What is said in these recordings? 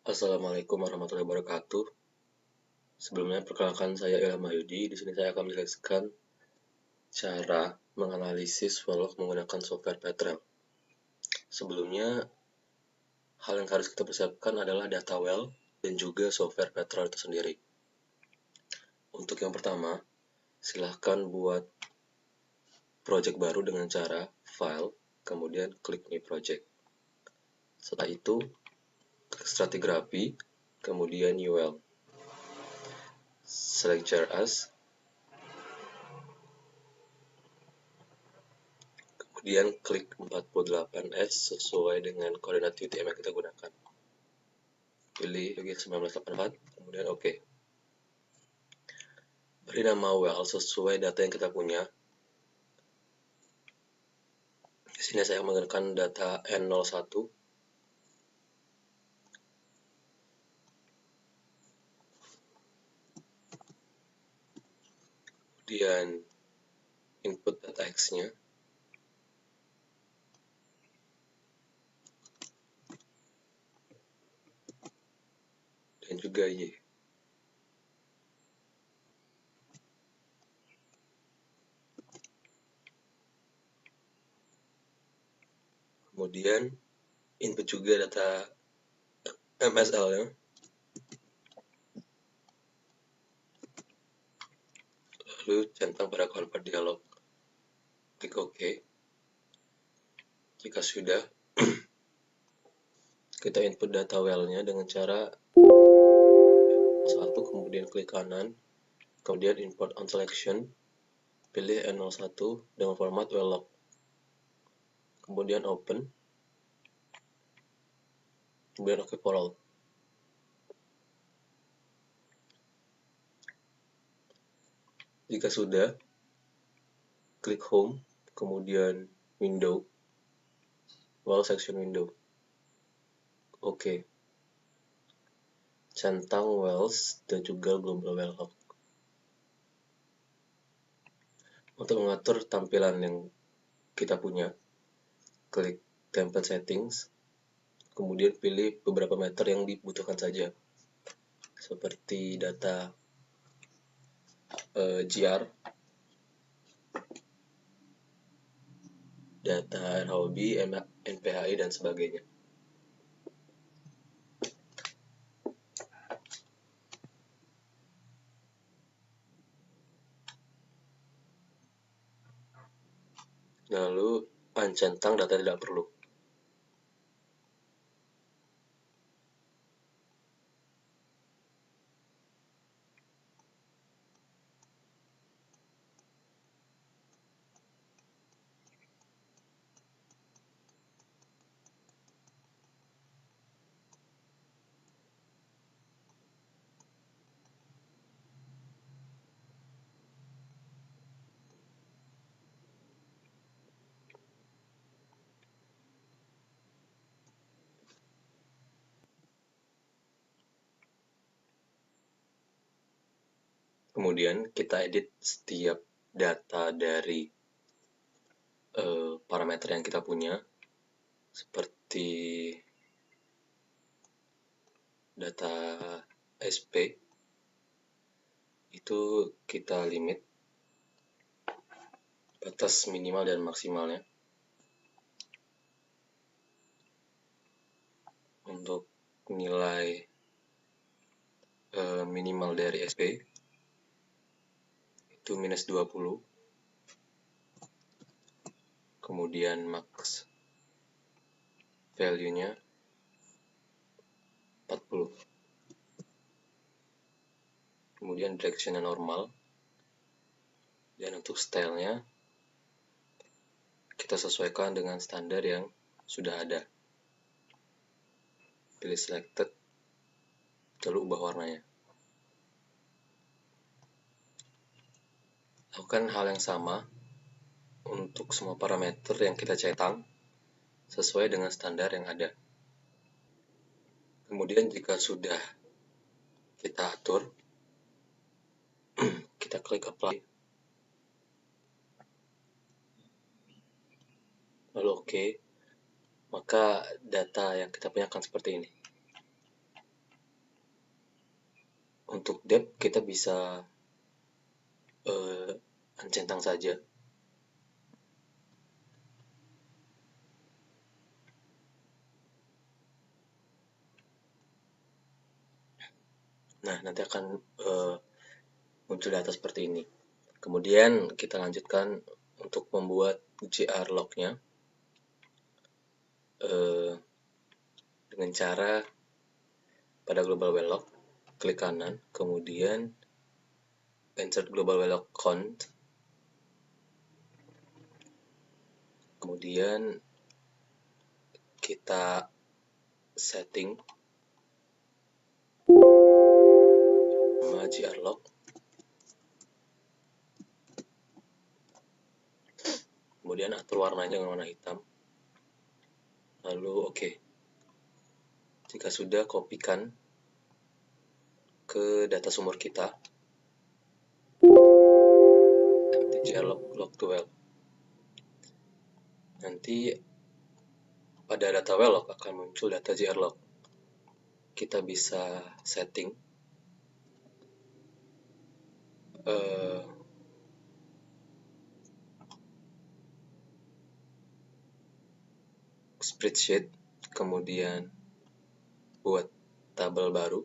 Assalamualaikum warahmatullahi wabarakatuh. Sebelumnya perkenalkan saya Ilham Mahyudi. Di sini saya akan menjelaskan cara menganalisis vlog menggunakan software Petrel. Sebelumnya, hal yang harus kita persiapkan adalah data well dan juga software Petrel itu sendiri. Untuk yang pertama, silahkan buat project baru dengan cara file, kemudian klik new project. Setelah itu, klik stratigraphy, kemudian new well. Select jar as, kemudian klik 48S sesuai dengan koordinat UTM yang kita gunakan. Pilih 1984, kemudian OK. Beri nama well sesuai data yang kita punya. Di sini saya menggunakan data N01. Kemudian input data X-nya. Dan juga Y. Kemudian input juga data MSL-nya. Lalu centang pada convert dialog. Klik OK. Jika sudah, kita input data well-nya dengan cara satu, kemudian klik kanan, kemudian import on selection, pilih N01 dengan format well log. Kemudian open, kemudian OK for all. Jika sudah, klik home, kemudian window, well section window. OK. Centang wells dan juga global well log. Untuk mengatur tampilan yang kita punya, klik template settings, kemudian pilih beberapa meter yang dibutuhkan saja, seperti data GR, data RHOB, NPHI, dan sebagainya. Lalu uncentang data tidak perlu. Kemudian kita edit setiap data dari parameter yang kita punya, seperti data SP, itu kita limit batas minimal dan maksimalnya. Untuk nilai minimal dari SP itu minus 20, kemudian max value-nya 40, kemudian direction-nya normal, dan untuk style-nya kita sesuaikan dengan standar yang sudah ada. Pilih selected, lalu ubah warnanya. Lakukan hal yang sama untuk semua parameter yang kita centang sesuai dengan standar yang ada. Kemudian jika sudah kita atur, kita klik apply, lalu OK, maka data yang kita punya akan seperti ini. depth kita bisa centang saja. Nah, nanti akan muncul data seperti ini. Kemudian kita lanjutkan untuk membuat GR log-nya dengan cara pada global weblock klik kanan, kemudian insert global weblock count, kemudian kita setting nama grlog, kemudian atur warnanya dengan warna hitam, lalu oke. Jika sudah, kopikan ke data sumber kita, grlog log2well. Nanti pada data weblock akan muncul data grlog. Kita bisa setting spreadsheet, kemudian buat tabel baru,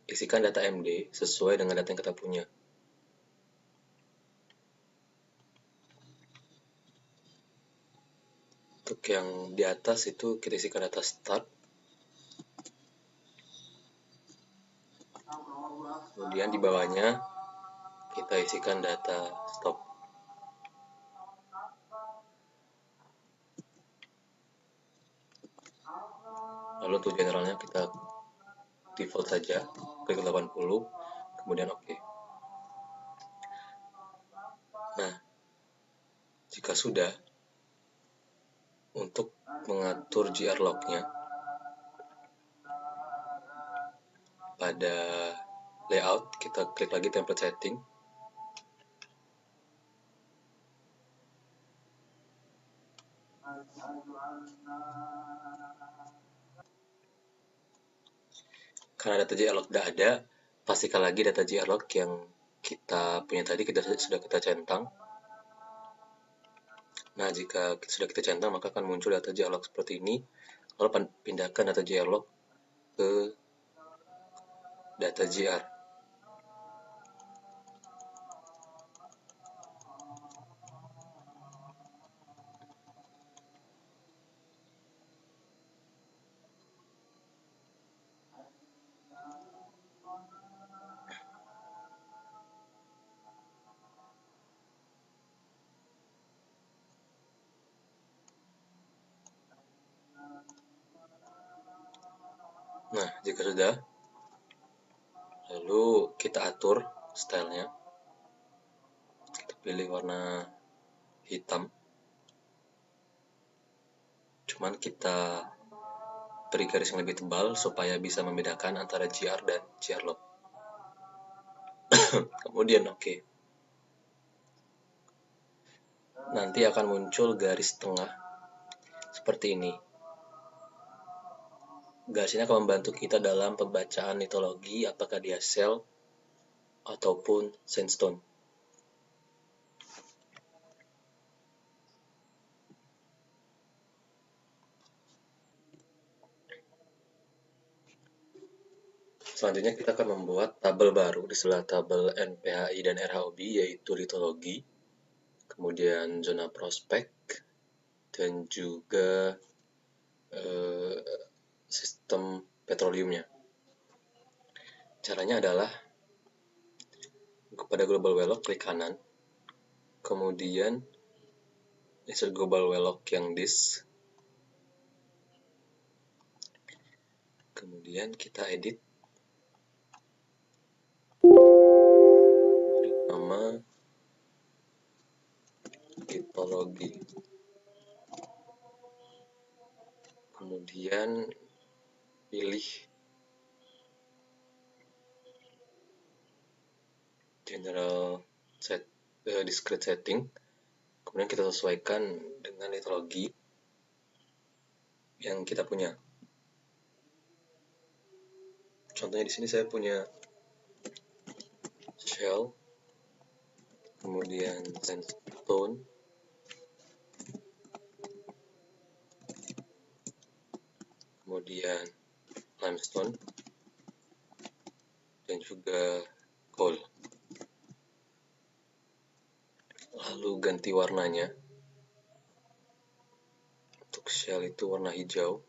isikan data MD sesuai dengan data yang kita punya. Untuk yang di atas itu kita isikan data start, kemudian di bawahnya kita isikan data stop. Lalu untuk generalnya kita default saja, klik 80, kemudian oke. Nah, jika sudah, untuk mengatur GR log-nya pada layout, kita klik lagi template setting, karena data grlog tidak ada, pastikan lagi data grlog yang kita punya tadi sudah kita centang. Nah, jika sudah kita centang, maka akan muncul data grlog seperti ini. Lalu pindahkan data grlog ke data gr. Nah, jika sudah, lalu kita atur stylenya. Kita pilih warna hitam. Cuman kita beri garis yang lebih tebal supaya bisa membedakan antara gr dan grlog. Kemudian oke. Nanti akan muncul garis tengah seperti ini. Garis ini akan membantu kita dalam pembacaan litologi, apakah dia cell ataupun sandstone. Selanjutnya kita akan membuat tabel baru di sebelah tabel NPHI dan RHOB, yaitu litologi, kemudian zona prospek, dan juga sistem petroleumnya. Caranya adalah kepada global weblock klik kanan, kemudian insert global weblock yang this, kemudian kita edit, beri nama litologi, kemudian pilih general discrete setting, kemudian kita sesuaikan dengan litologi yang kita punya. Contohnya di sini saya punya shell, kemudian sandstone, kemudian limestone, dan juga coal. Lalu ganti warnanya. Untuk shell itu warna hijau.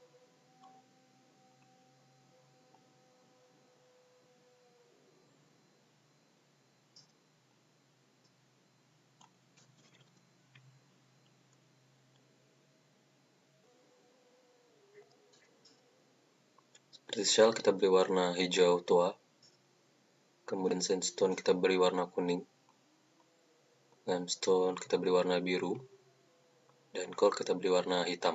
Seperti shell kita beri warna hijau tua. Kemudian sandstone kita beri warna kuning. Limestone kita beri warna biru. Dan coal kita beri warna hitam.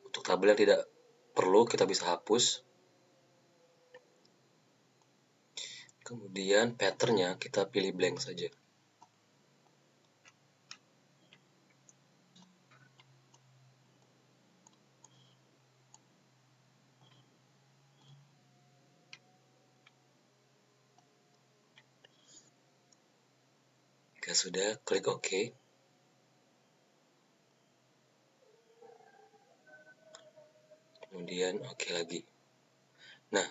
Untuk tabel yang tidak perlu kita bisa hapus. Kemudian patternnya kita pilih blank saja. Jika sudah, klik OK. Kemudian OK lagi. Nah,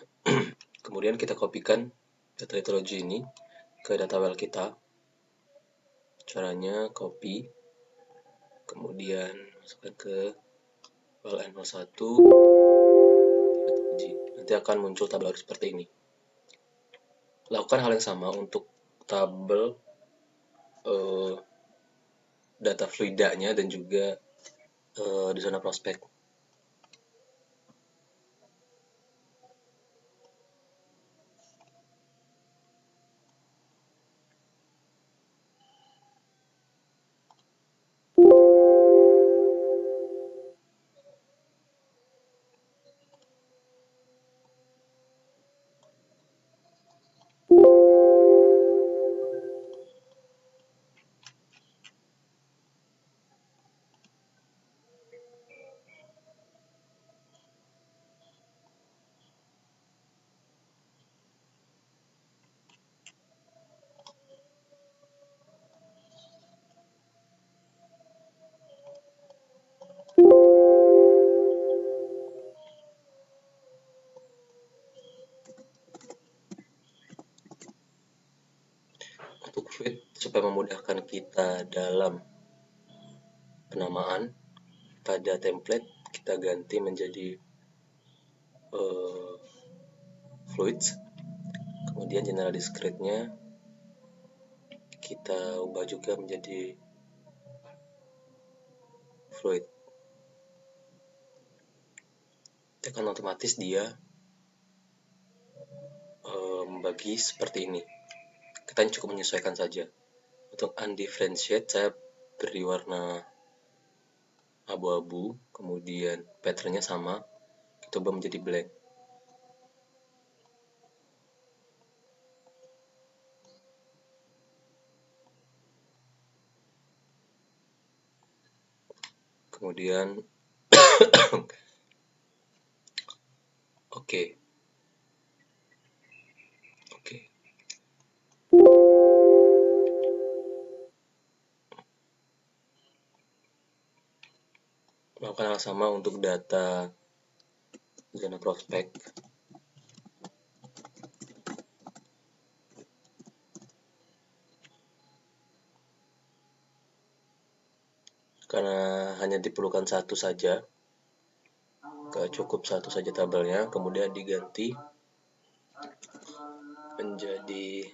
kemudian kita kopikan data litology ini ke data well kita. Caranya copy, kemudian masukkan ke well N01, nanti akan muncul tabel seperti ini. Lakukan hal yang sama untuk tabel data fluidanya dan juga di zona prospek. Untuk fluid, supaya memudahkan kita dalam penamaan, pada template kita ganti menjadi fluids. Kemudian general discrete-nya kita ubah juga menjadi fluid. Akan otomatis dia membagi seperti ini. Kita cukup menyesuaikan saja. Untuk undifferentiate saya beri warna abu-abu, kemudian patternnya sama, kita ubah menjadi black. Kemudian oke. Melakukan hal sama untuk data zona prospek. Karena hanya diperlukan satu saja, cukup satu saja tabelnya, kemudian diganti menjadi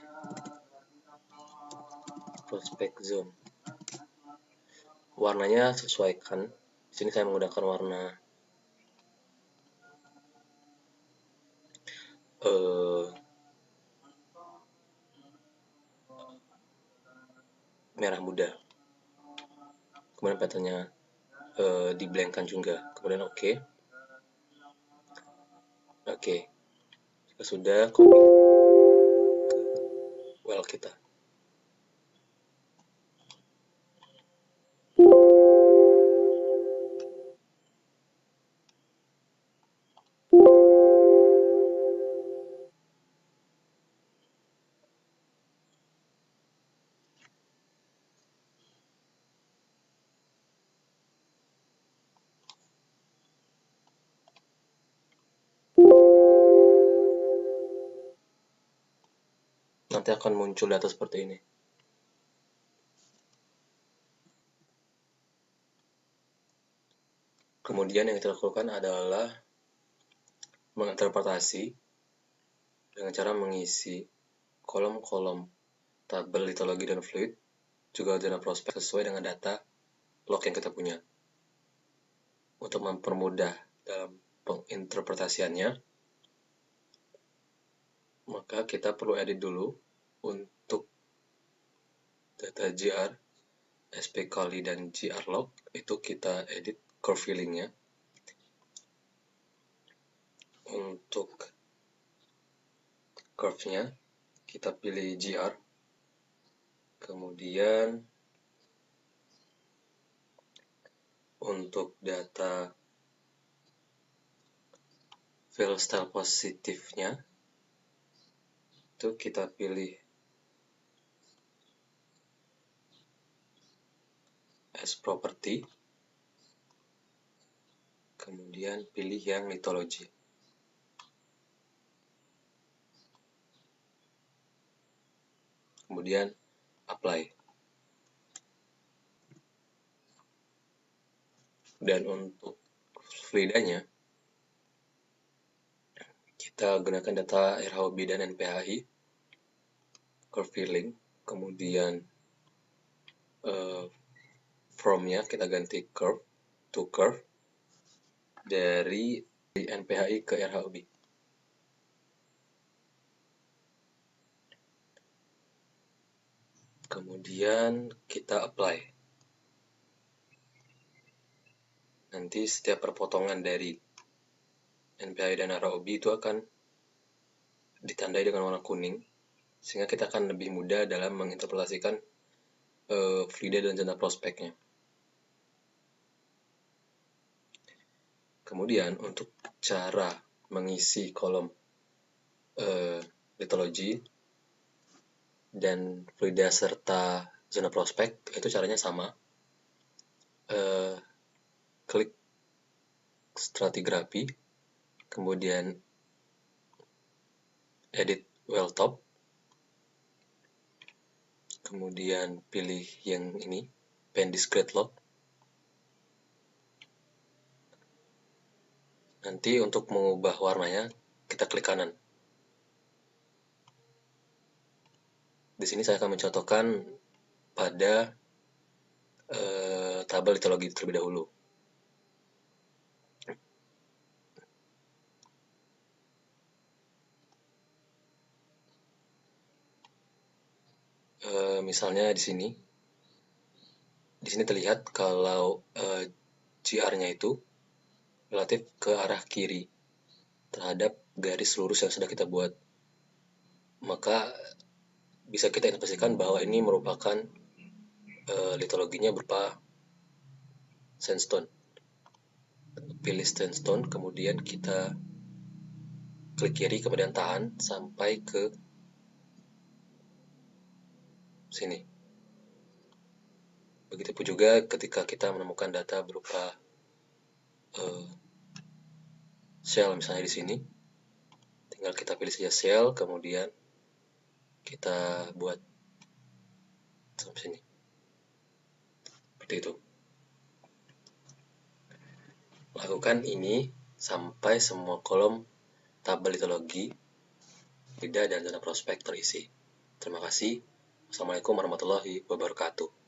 prospect zone. Warnanya sesuaikan. Di sini saya menggunakan warna merah muda. Kemudian patternnya diblankkan juga. Kemudian oke. Jika sudah, copy ke well kita. nanti akan muncul data seperti ini. Kemudian yang kita lakukan adalah menginterpretasi dengan cara mengisi kolom-kolom tabel litologi dan fluid, juga zona prospek sesuai dengan data log yang kita punya. Untuk mempermudah dalam penginterpretasiannya, maka kita perlu edit dulu untuk data GR, SP kali dan GR log, itu kita edit curve filling-nya. Untuk curve-nya, kita pilih GR, kemudian untuk data fill style positifnya, itu kita pilih as property, kemudian pilih yang litology. Kemudian apply. Dan untuk fluidanya, kita gunakan data RHOB dan NPHI, curve filling, kemudian from-nya kita ganti curve to curve dari NPHI ke RHOB. Kemudian kita apply. Nanti setiap perpotongan dari NPHI dan RHOB itu akan ditandai dengan warna kuning, sehingga kita akan lebih mudah dalam menginterpretasikan fluida dan zona prospeknya. Kemudian untuk cara mengisi kolom litologi dan fluida serta zona prospek, itu caranya sama. Klik stratigraphy, kemudian edit well top, kemudian pilih yang ini, pen discrete log. Nanti untuk mengubah warnanya, kita klik kanan. Di sini saya akan mencontohkan pada tabel litologi terlebih dahulu. Misalnya di sini terlihat kalau GR-nya itu relatif ke arah kiri terhadap garis lurus yang sudah kita buat. Maka bisa kita interpretasikan bahwa ini merupakan litologinya berupa sandstone. Pilih sandstone, kemudian kita klik kiri, kemudian tahan sampai ke sini. Begitupun juga ketika kita menemukan data berupa shell, misalnya di sini, tinggal kita pilih saja shell, kemudian kita buat sampai sini. Seperti itu. Lakukan ini sampai semua kolom tabel litologi, fluida dan zona prospek terisi. Terima kasih. Wassalamualaikum warahmatullahi wabarakatuh.